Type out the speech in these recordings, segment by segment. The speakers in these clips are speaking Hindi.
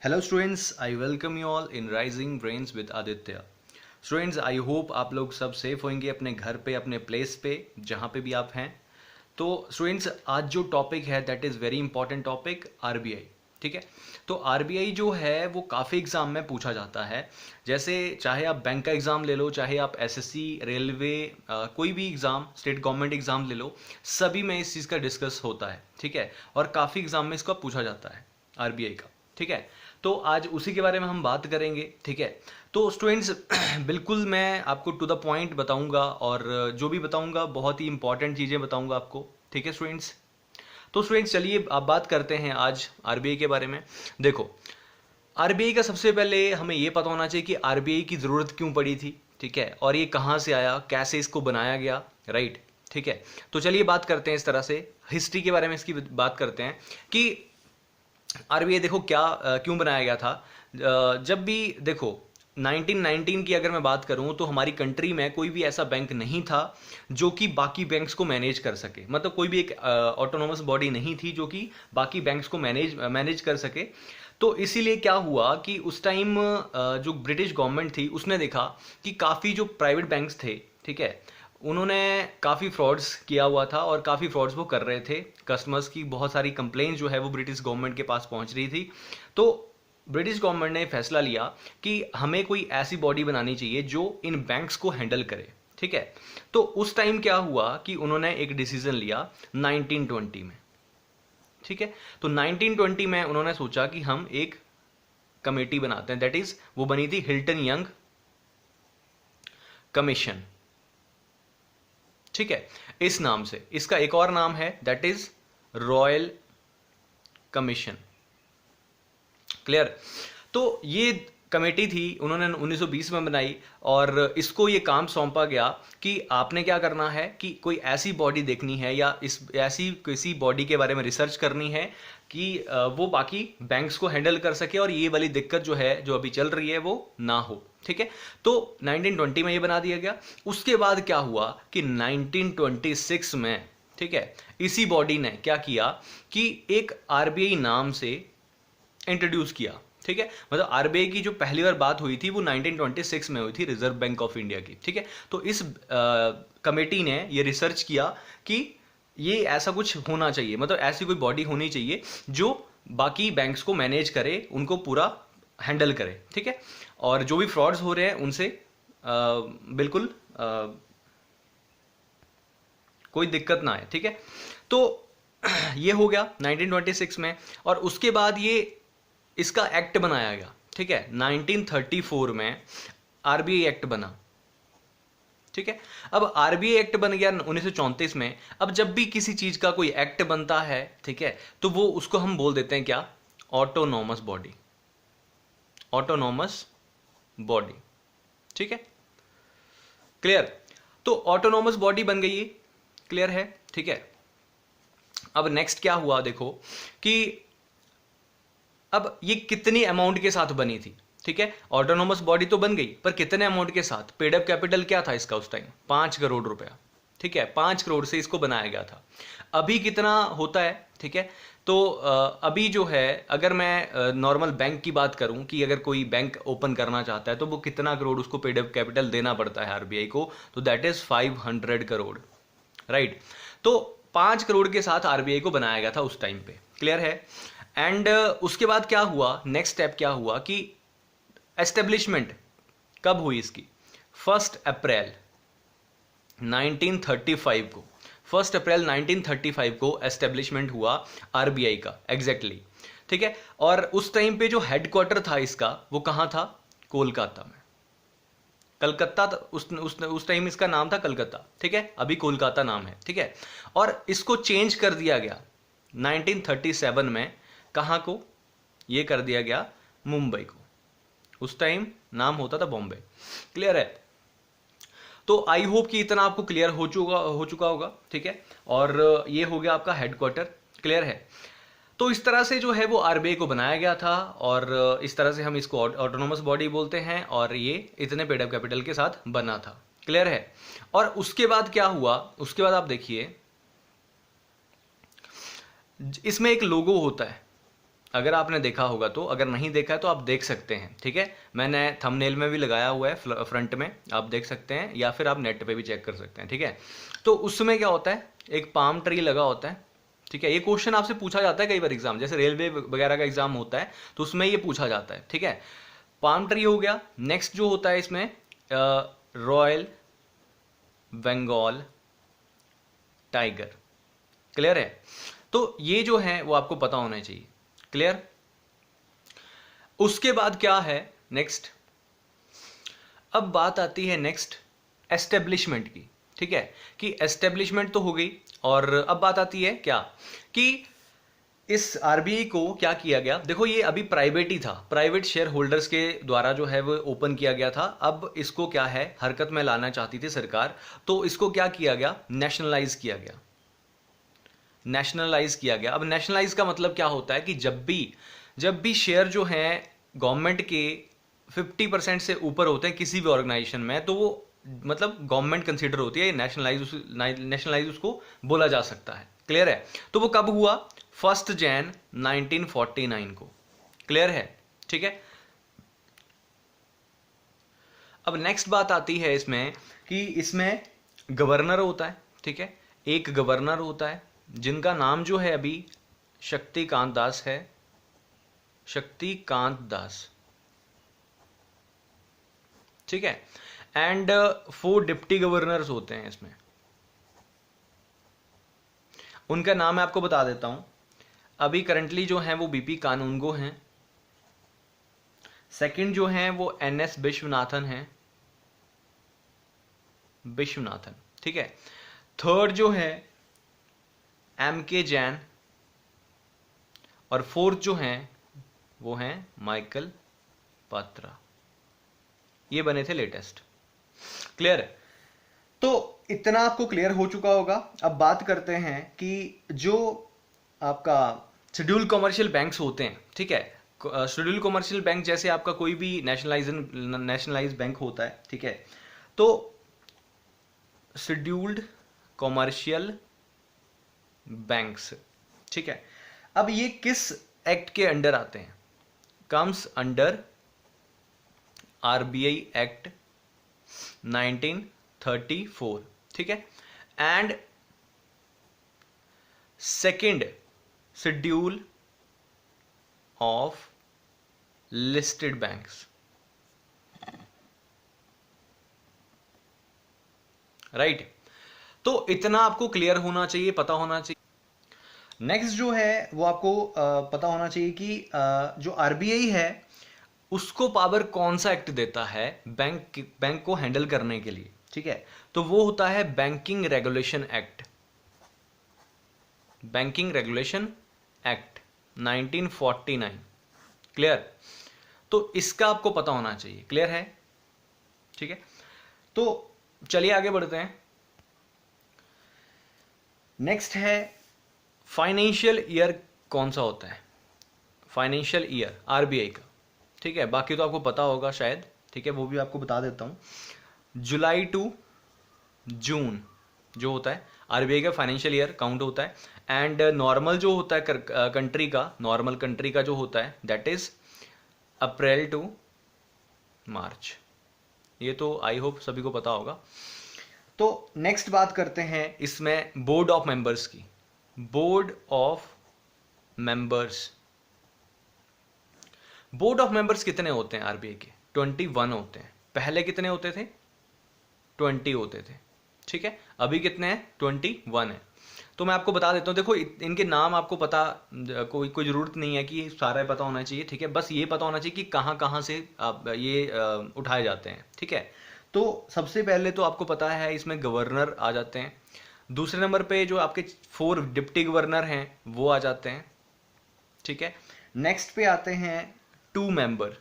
Hello students, I welcome you all in rising brains with Aditya. Students, I hope आप लोग सब सेफ होंगे अपने घर पे, अपने प्लेस पे, जहाँ पे भी आप हैं। तो स्टूडेंट्स, आज जो टॉपिक है that is very important topic, RBI. ठीक है। तो आरबीआई जो है वो काफ़ी एग्ज़ाम में पूछा जाता है। जैसे चाहे आप बैंक का एग्ज़ाम ले लो, चाहे आप एसएससी, रेलवे, कोई भी एग्ज़ाम, स्टेट गवर्नमेंट एग्ज़ाम ले लो, सभी में इस चीज़ का डिस्कस होता है। ठीक है। और काफ़ी एग्ज़ाम में इसका पूछा जाता है, आरबीआई का। ठीक है। तो आज उसी के बारे में हम बात करेंगे। ठीक है। तो स्टूडेंट्स, बिल्कुल मैं आपको टू द पॉइंट बताऊंगा और जो भी बताऊंगा बहुत ही इंपॉर्टेंट चीज़ें बताऊंगा आपको। ठीक है स्टूडेंट्स। तो स्टूडेंट्स, चलिए आप बात करते हैं आज आरबीआई के बारे में। देखो, आरबीआई का सबसे पहले हमें ये पता होना चाहिए कि आरबीआई की ज़रूरत क्यों पड़ी थी। ठीक है। और ये कहाँ से आया, कैसे इसको बनाया गया, राइट। ठीक है। तो चलिए बात करते हैं इस तरह से, हिस्ट्री के बारे में इसकी बात करते हैं कि आरबीआई देखो क्यों बनाया गया था। जब भी देखो 1919 की अगर मैं बात करूं तो हमारी कंट्री में कोई भी ऐसा बैंक नहीं था जो कि बाकी बैंक्स को मैनेज कर सके। मतलब कोई भी एक ऑटोनोमस बॉडी नहीं थी जो कि बाकी बैंक्स को मैनेज कर सके। तो इसीलिए क्या हुआ कि उस टाइम जो ब्रिटिश गवर्नमेंट थी उसने देखा कि काफ़ी जो प्राइवेट बैंक्स थे, ठीक है, उन्होंने काफ़ी फ्रॉड्स किया हुआ था और काफ़ी फ्रॉड्स वो कर रहे थे। कस्टमर्स की बहुत सारी कंप्लेंट जो है वो ब्रिटिश गवर्नमेंट के पास पहुंच रही थी। तो ब्रिटिश गवर्नमेंट ने फैसला लिया कि हमें कोई ऐसी बॉडी बनानी चाहिए जो इन बैंक्स को हैंडल करे। ठीक है। तो उस टाइम क्या हुआ कि उन्होंने एक डिसीजन लिया 1920 में। ठीक है। तो 1920 में उन्होंने सोचा कि हम एक कमेटी बनाते हैं, दैट इज वो बनी थी हिल्टन यंग कमीशन। ठीक है। इस नाम से, इसका एक और नाम है that is royal commission. Clear. तो ये कमेटी थी, उन्होंने 1920 में बनाई और इसको ये काम सौंपा गया कि आपने क्या करना है कि कोई ऐसी बॉडी देखनी है या इस ऐसी किसी बॉडी के बारे में रिसर्च करनी है कि वो बाकी बैंक्स को हैंडल कर सके और ये वाली दिक्कत जो है, जो अभी चल रही है, वो ना हो। ठीक है। तो 1920 में ये बना दिया गया। उसके बाद क्या हुआ कि 1926 में, ठीक है, इसी बॉडी ने क्या किया कि एक आरबीआई नाम से इंट्रोड्यूस किया। ठीक है। मतलब आरबीआई की जो पहली बार बात हुई थी वो 1926 में हुई थी, रिजर्व बैंक ऑफ इंडिया की। ठीक है। तो इस कमेटी ने ये रिसर्च किया कि ये ऐसा कुछ होना चाहिए, मतलब ऐसी कोई बॉडी होनी चाहिए जो बाकी बैंक्स को मैनेज करे, उनको पूरा हैंडल करे। ठीक है। और जो भी फ्रॉड्स हो रहे हैं उनसे बिल्कुल कोई दिक्कत ना आए। ठीक है। तो ये हो गया 1926 में और उसके बाद ये इसका एक्ट बनाया गया। ठीक है। 1934 में आरबीआई एक्ट बना। ठीक है। अब आरबीआई एक्ट बन गया 1934 में। अब जब भी किसी चीज का कोई एक्ट बनता है, ठीक है, तो वो उसको हम बोल देते हैं क्या, ऑटोनॉमस बॉडी। Autonomous body. ठीक है। क्लियर। तो ऑटोनॉमस बॉडी बन गई, क्लियर है। ठीक है। अब नेक्स्ट क्या हुआ देखो कि अब ये कितनी अमाउंट के साथ बनी थी। ठीक है। ऑटोनोमस बॉडी तो बन गई, पर कितने अमाउंट के साथ, पेड अप कैपिटल क्या था इसका उस टाइम, 5 करोड़ रुपया। ठीक है। 5 करोड़ से इसको बनाया गया था। अभी कितना होता है, ठीक है, तो अभी जो है, अगर मैं नॉर्मल बैंक की बात करूं कि अगर कोई बैंक ओपन करना चाहता है तो वो कितना करोड़ उसको पेड अप कैपिटल देना पड़ता है आरबीआई को, तो दैट इज 500 करोड़, राइट। तो 5 करोड़ के साथ आरबीआई को बनाया गया था उस टाइम पे, क्लियर है। एंड उसके बाद क्या हुआ, नेक्स्ट स्टेप क्या हुआ कि एस्टेब्लिशमेंट कब हुई इसकी, 1 अप्रैल 1935 को। 1 अप्रैल 1935 को एस्टेब्लिशमेंट हुआ आरबीआई का, एग्जैक्टली। ठीक है। और उस टाइम पे जो हेडक्वार्टर था इसका वो कहां था, कोलकाता में। कलकत्ता, उस टाइम इसका नाम था कलकत्ता। ठीक है। अभी कोलकाता नाम है। ठीक है। और इसको चेंज कर दिया गया 1937 में, कहां को, ये कर दिया गया मुंबई को। उस टाइम नाम होता था बॉम्बे। क्लियर है। तो आई होप कि इतना आपको क्लियर हो चुका होगा। ठीक है। और ये हो गया आपका हेडक्वार्टर, क्लियर है। तो इस तरह से जो है वो आरबीआई को बनाया गया था और इस तरह से हम इसको ऑटोनोमस बॉडी बोलते हैं और ये इतने पेड अप कैपिटल के साथ बना था, क्लियर है। और उसके बाद क्या हुआ, उसके बाद आप देखिए इसमें एक लोगो होता है, अगर आपने देखा होगा तो, अगर नहीं देखा है तो आप देख सकते हैं, ठीक है। मैंने थंबनेल में भी लगाया हुआ है, फ्रंट में आप देख सकते हैं, या फिर आप नेट पे भी चेक कर सकते हैं, ठीक है। तो उसमें क्या होता है, एक पाम ट्री लगा होता है, ठीक है। ये क्वेश्चन आपसे पूछा जाता है कई बार एग्जाम, जैसे रेलवे वगैरह का एग्जाम होता है तो उसमें ये पूछा जाता है, ठीक है। पाम ट्री हो गया। नेक्स्ट जो होता है इसमें रॉयल बंगाल टाइगर। क्लियर है। तो ये जो है वो आपको पता होना चाहिए। क्लियर। उसके बाद क्या है नेक्स्ट, अब बात आती है नेक्स्ट एस्टेब्लिशमेंट की, ठीक है, कि एस्टेब्लिशमेंट तो हो गई, और अब बात आती है क्या, कि इस आरबीआई को क्या किया गया। देखो ये अभी प्राइवेट ही था, प्राइवेट शेयर होल्डर्स के द्वारा जो है वो ओपन किया गया था। अब इसको क्या है, हरकत में लाना चाहती थी सरकार, तो इसको क्या किया गया, नेशनलाइज किया गया। नेशनलाइज किया गया। अब नेशनलाइज का मतलब क्या होता है कि जब भी शेयर जो है गवर्नमेंट के 50% से ऊपर होते हैं किसी भी ऑर्गेनाइजेशन में, तो वो मतलब गवर्नमेंट कंसीडर होती है, नेशनलाइज उसको बोला जा सकता है। क्लियर है। तो वो कब हुआ, 1 जनवरी 1949 को। क्लियर है, ठीक है। अब नेक्स्ट बात आती है इसमें कि इसमें गवर्नर होता है, ठीक है, एक गवर्नर होता है जिनका नाम जो है अभी शक्तिकांत दास है, शक्तिकांत दास, ठीक है। एंड 4 डिप्टी गवर्नर्स होते हैं इसमें, उनका नाम मैं आपको बता देता हूं। अभी करंटली जो है वो बीपी कानूनगो हैं, सेकंड जो है वो एनएस विश्वनाथन हैं, विश्वनाथन, ठीक है। थर्ड जो है एमके जैन, और फोर्थ जो है वो हैं माइकल पात्रा। ये बने थे लेटेस्ट। क्लियर है। तो इतना आपको क्लियर हो चुका होगा। अब बात करते हैं कि जो आपका शेड्यूल कमर्शियल बैंक्स होते हैं, ठीक है, शेड्यूल कमर्शियल बैंक जैसे आपका कोई भी नेशनलाइज बैंक होता है, ठीक है। तो शेड्यूल्ड कमर्शियल बैंक्स, ठीक है, अब ये किस एक्ट के अंडर आते हैं, कम्स अंडर आरबीआई एक्ट 1934, ठीक है। And second schedule of listed banks, right. तो इतना आपको क्लियर होना चाहिए, पता होना चाहिए। नेक्स्ट जो है वो आपको पता होना चाहिए कि जो आरबीआई है उसको पावर कौन सा एक्ट देता है बैंक को हैंडल करने के लिए, ठीक है। तो वो होता है banking regulation act, banking regulation act 1949। Clear. तो इसका आपको पता होना चाहिए। क्लियर है, ठीक है। तो चलिए आगे बढ़ते हैं। नेक्स्ट है फाइनेंशियल ईयर कौन सा होता है, फाइनेंशियल ईयर आरबीआई का, ठीक है। बाकी तो आपको पता होगा शायद, ठीक है, वो भी आपको बता देता हूं। जुलाई टू जून जो होता है आरबीआई का फाइनेंशियल ईयर काउंट होता है। एंड नॉर्मल जो होता है कंट्री का, नॉर्मल कंट्री का जो होता है दैट इज अप्रैल टू मार्च। ये तो आई होप सभी को पता होगा। तो नेक्स्ट बात करते हैं इसमें बोर्ड ऑफ मेंबर्स की। Board of members, board of members कितने होते हैं आरबीआई के, 21 होते हैं। पहले कितने होते थे, 20 होते थे, ठीक है। अभी कितने हैं, 21 है। तो मैं आपको बता देता हूँ, देखो इनके नाम आपको पता, कोई जरूरत नहीं है कि सारा पता होना चाहिए, ठीक है। बस ये पता होना चाहिए कि कहाँ कहाँ से आप ये उठाए जाते हैं, ठीक है। तो सबसे पहले तो आपको पता है इसमें गवर्नर आ जाते हैं। दूसरे नंबर पे जो आपके 4 डिप्टी गवर्नर हैं वो आ जाते हैं, ठीक है। नेक्स्ट पे आते हैं 2 मेंबर।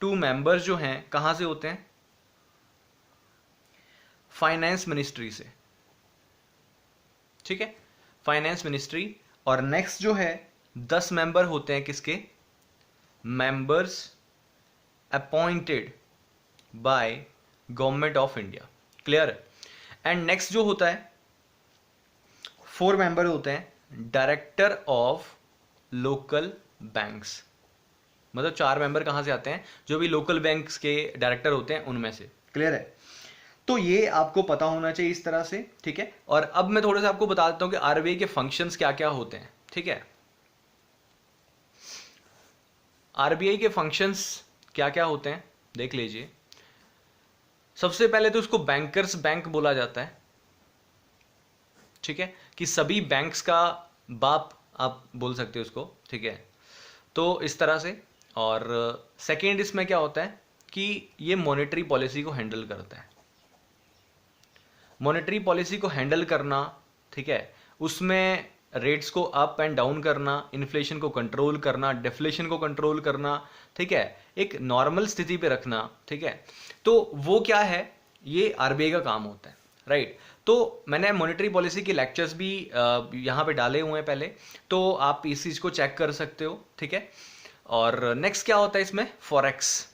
2 मेंबर्स जो हैं कहां से होते हैं, फाइनेंस मिनिस्ट्री से, ठीक है, फाइनेंस मिनिस्ट्री। और नेक्स्ट जो है 10 मेंबर होते हैं किसके, members appointed by government of India. Clear. And next जो होता है 4 मेंबर होते हैं डायरेक्टर ऑफ लोकल बैंक्स, मतलब 4 मेंबर कहाँ से आते हैं, जो भी लोकल बैंक्स के डायरेक्टर होते हैं उनमें से। क्लियर है? तो ये आपको पता होना चाहिए इस तरह से, ठीक है। और अब मैं थोड़ा सा आपको बता देता हूँ कि आरबीआई के फंक्शंस क्या क्या होते हैं, ठीक है। आरबीआई के फंक्शंस क्या क्या होते हैं देख लीजिए। सबसे पहले तो उसको बैंकर्स बैंक बोला जाता है, ठीक है, कि सभी बैंक्स का बाप आप बोल सकते हो उसको, ठीक है। तो इस तरह से। और सेकेंड इसमें क्या होता है कि ये मॉनेटरी पॉलिसी को हैंडल करता है। मॉनेटरी पॉलिसी को हैंडल करना, ठीक है, उसमें रेट्स को अप एंड डाउन करना, इन्फ्लेशन को कंट्रोल करना, डिफ्लेशन को कंट्रोल करना, ठीक है, एक नॉर्मल स्थिति पे रखना, ठीक है। तो वो क्या है, ये आरबीआई का काम होता है, राइट। तो मैंने मॉनेटरी पॉलिसी के लेक्चर्स भी यहाँ पे डाले हुए हैं पहले, तो आप इस चीज़ को चेक कर सकते हो, ठीक है। और नेक्स्ट क्या होता है इसमें, फॉरेक्स,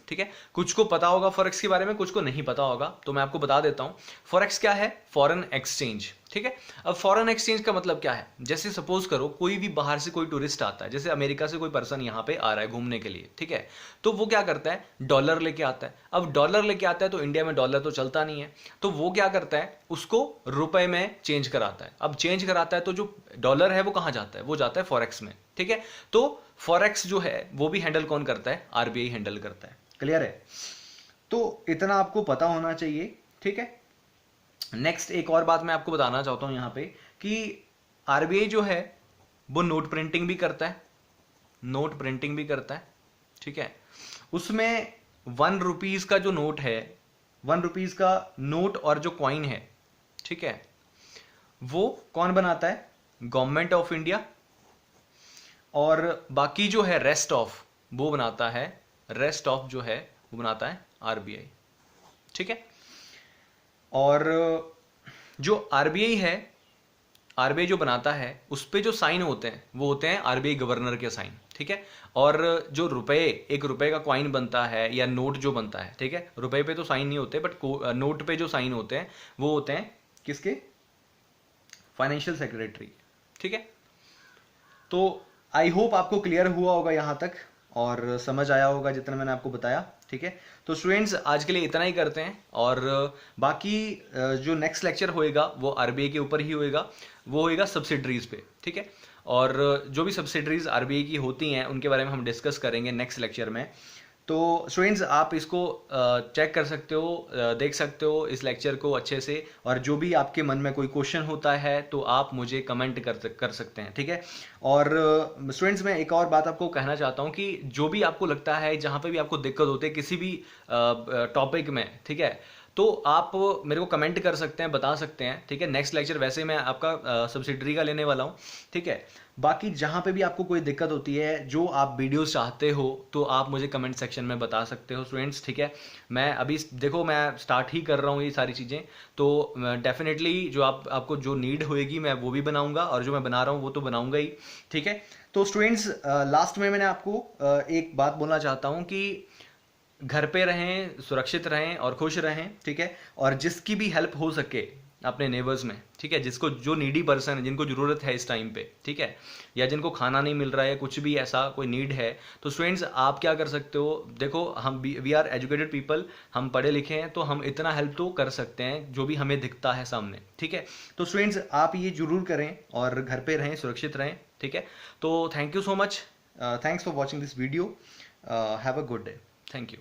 ठीक है। कुछ को पता होगा फॉरेक्स के बारे में, कुछ को नहीं पता होगा, तो मैं आपको बता देता हूं। फॉरेक्स क्या है, फॉरेन एक्सचेंज, ठीक है। अब फॉरेन एक्सचेंज का मतलब क्या है, जैसे सपोज करो कोई भी बाहर से कोई टूरिस्ट आता है, जैसे अमेरिका से कोई पर्सन यहाँ पे आ रहा है घूमने के लिए, ठीक है। तो वो क्या करता है, डॉलर लेके आता है। अब डॉलर लेके आता है तो इंडिया में डॉलर तो चलता नहीं है, तो वो क्या करता है, उसको रुपए में चेंज कराता है। अब चेंज कराता है तो जो डॉलर है वो कहाँ जाता है, वो जाता है फॉरेक्स में, ठीक है। तो फॉरेक्स जो है वो भी हैंडल कौन करता है, आरबीआई हैंडल करता है। क्लियर है? तो इतना आपको पता होना चाहिए, ठीक है। नेक्स्ट एक और बात मैं आपको बताना चाहता हूं यहां पे कि आरबीआई जो है वो नोट प्रिंटिंग भी करता है, नोट प्रिंटिंग भी करता है, ठीक है। उसमें 1 रुपीज का जो नोट है, 1 रुपीज का नोट और जो कॉइन है, ठीक है, वो कौन बनाता है, गवर्नमेंट ऑफ इंडिया। और बाकी जो है रेस्ट ऑफ, वो बनाता है, रेस्ट ऑफ जो है वो बनाता है आरबीआई, ठीक है। और जो आरबीआई है, आरबीआई जो बनाता है उस पे जो साइन होते हैं वो होते हैं आरबीआई गवर्नर के साइन, ठीक है। और जो रुपए, एक रुपए का कॉइन बनता है या नोट जो बनता है, ठीक है, रुपए पे तो साइन नहीं होते, बट नोट पे जो साइन होते हैं वो होते हैं किसके, फाइनेंशियल सेक्रेटरी, ठीक है। तो आई होप आपको क्लियर हुआ होगा यहां तक और समझ आया होगा जितना मैंने आपको बताया, ठीक है। तो स्टूडेंट्स आज के लिए इतना ही करते हैं, और बाकी जो नेक्स्ट लेक्चर होएगा वो आरबीआई के ऊपर ही होएगा, वो होएगा सब्सिडरीज पे, ठीक है। और जो भी सब्सिडरीज आरबीआई की होती हैं उनके बारे में हम डिस्कस करेंगे नेक्स्ट लेक्चर में। तो स्टूडेंट्स आप इसको चेक कर सकते हो, देख सकते हो इस लेक्चर को अच्छे से, और जो भी आपके मन में कोई क्वेश्चन होता है तो आप मुझे कमेंट कर सकते हैं, ठीक है। और स्टूडेंट्स मैं एक और बात आपको कहना चाहता हूँ कि जो भी आपको लगता है, जहाँ पे भी आपको दिक्कत होती है किसी भी टॉपिक में, ठीक है, तो आप मेरे को कमेंट कर सकते हैं, बता सकते हैं, ठीक है। नेक्स्ट लेक्चर वैसे मैं आपका सब्सिडरी का लेने वाला हूँ, ठीक है। बाकी जहाँ पे भी आपको कोई दिक्कत होती है, जो आप वीडियोस चाहते हो, तो आप मुझे कमेंट सेक्शन में बता सकते हो स्टूडेंट्स, ठीक है। मैं अभी देखो मैं स्टार्ट ही कर रहा हूँ ये सारी चीज़ें, तो डेफिनेटली जो आपको जो नीड होएगी मैं वो भी बनाऊंगा, और जो मैं बना रहा हूँ वो तो बनाऊंगा ही, ठीक है। तो स्टूडेंट्स लास्ट में मैंने आपको एक बात बोलना चाहता हूँ कि घर पे रहें, सुरक्षित रहें और खुश रहें, ठीक है। और जिसकी भी हेल्प हो सके अपने नेबर्स में, ठीक है, जिसको जो नीडी पर्सन है, जिनको ज़रूरत है इस टाइम पे, ठीक है, या जिनको खाना नहीं मिल रहा है, कुछ भी ऐसा कोई नीड है, तो स्टूडेंट्स आप क्या कर सकते हो, देखो हम वी आर एजुकेटेड पीपल, हम पढ़े लिखे हैं, तो हम इतना हेल्प तो कर सकते हैं जो भी हमें दिखता है सामने, ठीक है। तो स्टूडेंट्स आप ये जरूर करें और घर पे रहें, सुरक्षित रहें, ठीक है। तो thank you so much, thanks for watching this video, have a good day, thank you.